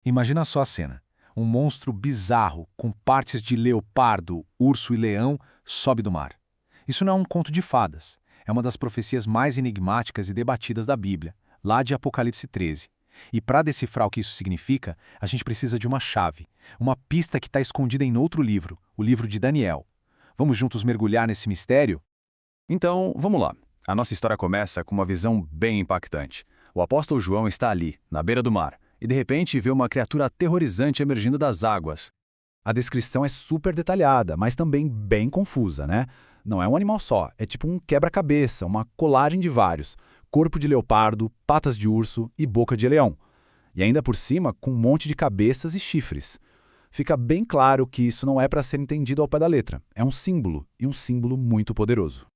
Imagina só a cena. Um monstro bizarro, com partes de leopardo, urso e leão, sobe do mar. Isso não é um conto de fadas. É uma das profecias mais enigmáticas e debatidas da Bíblia, lá de Apocalipse 13. E para decifrar o que isso significa, a gente precisa de uma chave, uma pista que está escondida em outro livro, o livro de Daniel. Vamos juntos mergulhar nesse mistério? Então, vamos lá. A nossa história começa com uma visão bem impactante. O apóstolo João está ali, na beira do mar, e de repente vê uma criatura aterrorizante emergindo das águas. A descrição é super detalhada, mas também bem confusa, né? Não é um animal só, é tipo um quebra-cabeça, uma colagem de vários. Corpo de leopardo, patas de urso e boca de leão. E ainda por cima, com um monte de cabeças e chifres. Fica bem claro que isso não é para ser entendido ao pé da letra. É um símbolo, e um símbolo muito poderoso.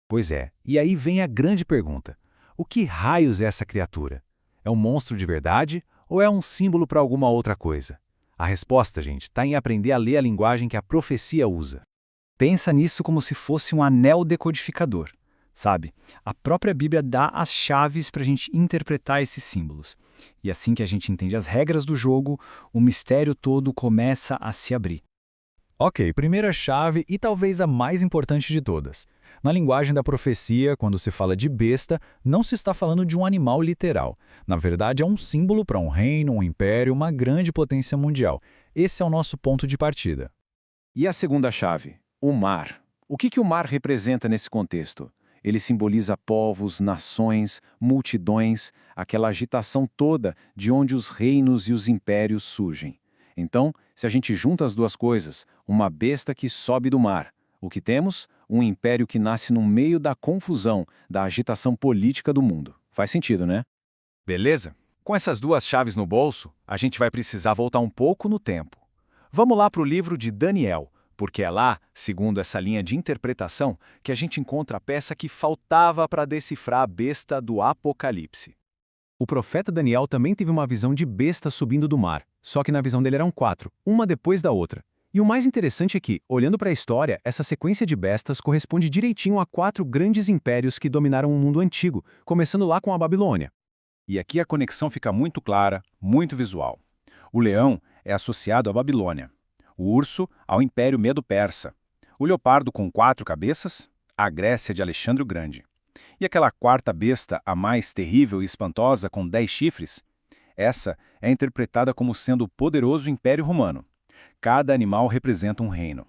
Pois é, e aí vem a grande pergunta. O que raios é essa criatura? É um monstro de verdade ou é um símbolo para alguma outra coisa? A resposta, gente, está em aprender a ler a linguagem que a profecia usa. Pensa nisso como se fosse um anel decodificador, sabe? A própria Bíblia dá as chaves para a gente interpretar esses símbolos. E assim que a gente entende as regras do jogo, o mistério todo começa a se abrir. Ok, primeira chave e talvez a mais importante de todas. Na linguagem da profecia, quando se fala de besta, não se está falando de um animal literal. Na verdade, é um símbolo para um reino, um império, uma grande potência mundial. Esse é o nosso ponto de partida. E a segunda chave? O mar. O que o mar representa nesse contexto? Ele simboliza povos, nações, multidões, aquela agitação toda de onde os reinos e os impérios surgem. Então, se a gente junta as duas coisas, uma besta que sobe do mar, o que temos? Um império que nasce no meio da confusão, da agitação política do mundo. Faz sentido, né? Beleza? Com essas duas chaves no bolso, a gente vai precisar voltar um pouco no tempo. Vamos lá para o livro de Daniel, porque é lá, segundo essa linha de interpretação, que a gente encontra a peça que faltava para decifrar a besta do Apocalipse. O profeta Daniel também teve uma visão de besta subindo do mar, só que na visão dele eram 4, uma depois da outra. E o mais interessante é que, olhando para a história, essa sequência de bestas corresponde direitinho a 4 grandes impérios que dominaram o mundo antigo, começando lá com a Babilônia. E aqui a conexão fica muito clara, muito visual. O leão é associado à Babilônia, o urso ao Império Medo-Persa, o leopardo com 4 cabeças, à Grécia de Alexandre o Grande. E aquela quarta besta, a mais terrível e espantosa, com 10 chifres, essa é interpretada como sendo o poderoso Império Romano. Cada animal representa um reino.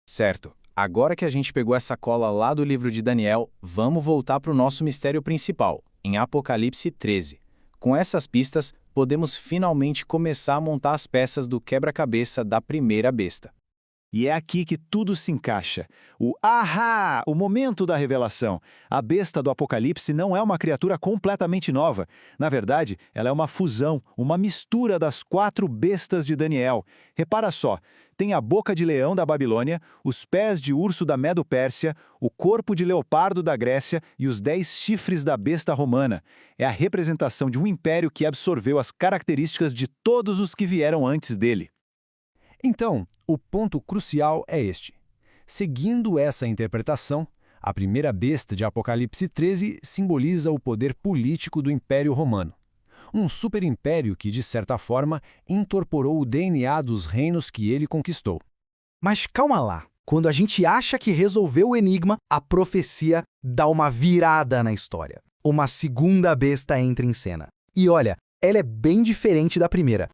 Certo. Agora que a gente pegou essa cola lá do livro de Daniel, vamos voltar para o nosso mistério principal, em Apocalipse 13. Com essas pistas, podemos finalmente começar a montar as peças do quebra-cabeça da primeira besta. E é aqui que tudo se encaixa. O ahá! O momento da revelação. A besta do Apocalipse não é uma criatura completamente nova. Na verdade, ela é uma fusão, uma mistura das 4 bestas de Daniel. Repara só, tem a boca de leão da Babilônia, os pés de urso da Medo-Pérsia, o corpo de leopardo da Grécia e os 10 chifres da besta romana. É a representação de um império que absorveu as características de todos os que vieram antes dele. Então, o ponto crucial é este. Seguindo essa interpretação, a primeira besta de Apocalipse 13 simboliza o poder político do Império Romano. Um superimpério que, de certa forma, incorporou o DNA dos reinos que ele conquistou. Mas calma lá. Quando a gente acha que resolveu o enigma, a profecia dá uma virada na história. Uma segunda besta entra em cena. E olha, ela é bem diferente da primeira.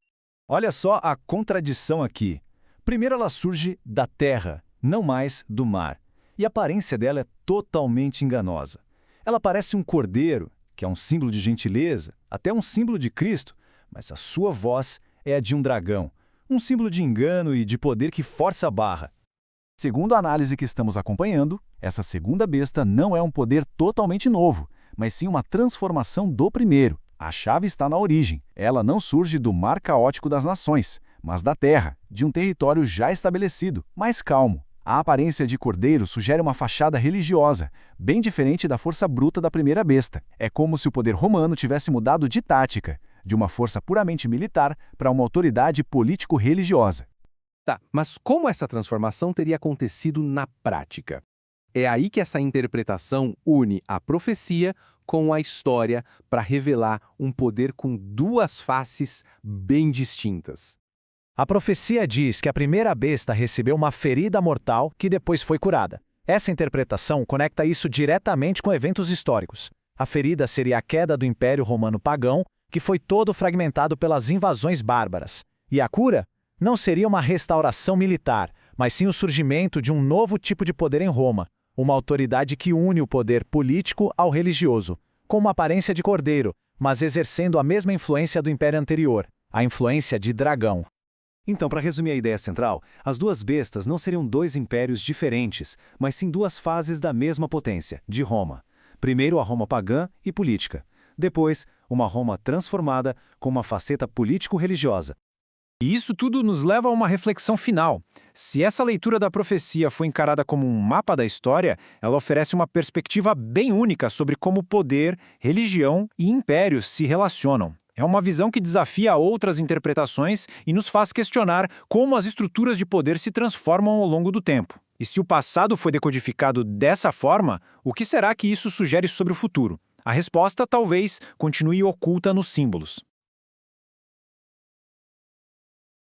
Olha só a contradição aqui. Primeiro ela surge da terra, não mais do mar. E a aparência dela é totalmente enganosa. Ela parece um cordeiro, que é um símbolo de gentileza, até um símbolo de Cristo, mas a sua voz é a de um dragão, um símbolo de engano e de poder que força a barra. Segundo a análise que estamos acompanhando, essa segunda besta não é um poder totalmente novo, mas sim uma transformação do primeiro. A chave está na origem. Ela não surge do mar caótico das nações, mas da terra, de um território já estabelecido, mais calmo. A aparência de cordeiro sugere uma fachada religiosa, bem diferente da força bruta da primeira besta. É como se o poder romano tivesse mudado de tática, de uma força puramente militar para uma autoridade político-religiosa. Tá, mas como essa transformação teria acontecido na prática? É aí que essa interpretação une a profecia com a história para revelar um poder com duas faces bem distintas. A profecia diz que a primeira besta recebeu uma ferida mortal que depois foi curada. Essa interpretação conecta isso diretamente com eventos históricos. A ferida seria a queda do Império Romano Pagão, que foi todo fragmentado pelas invasões bárbaras. E a cura? Não seria uma restauração militar, mas sim o surgimento de um novo tipo de poder em Roma, uma autoridade que une o poder político ao religioso, com uma aparência de cordeiro, mas exercendo a mesma influência do império anterior, a influência de dragão. Então, para resumir a ideia central, as duas bestas não seriam dois impérios diferentes, mas sim duas fases da mesma potência, de Roma. Primeiro a Roma pagã e política. Depois, uma Roma transformada com uma faceta político-religiosa. E isso tudo nos leva a uma reflexão final. Se essa leitura da profecia foi encarada como um mapa da história, ela oferece uma perspectiva bem única sobre como poder, religião e impérios se relacionam. É uma visão que desafia outras interpretações e nos faz questionar como as estruturas de poder se transformam ao longo do tempo. E se o passado foi decodificado dessa forma, o que será que isso sugere sobre o futuro? A resposta talvez continue oculta nos símbolos.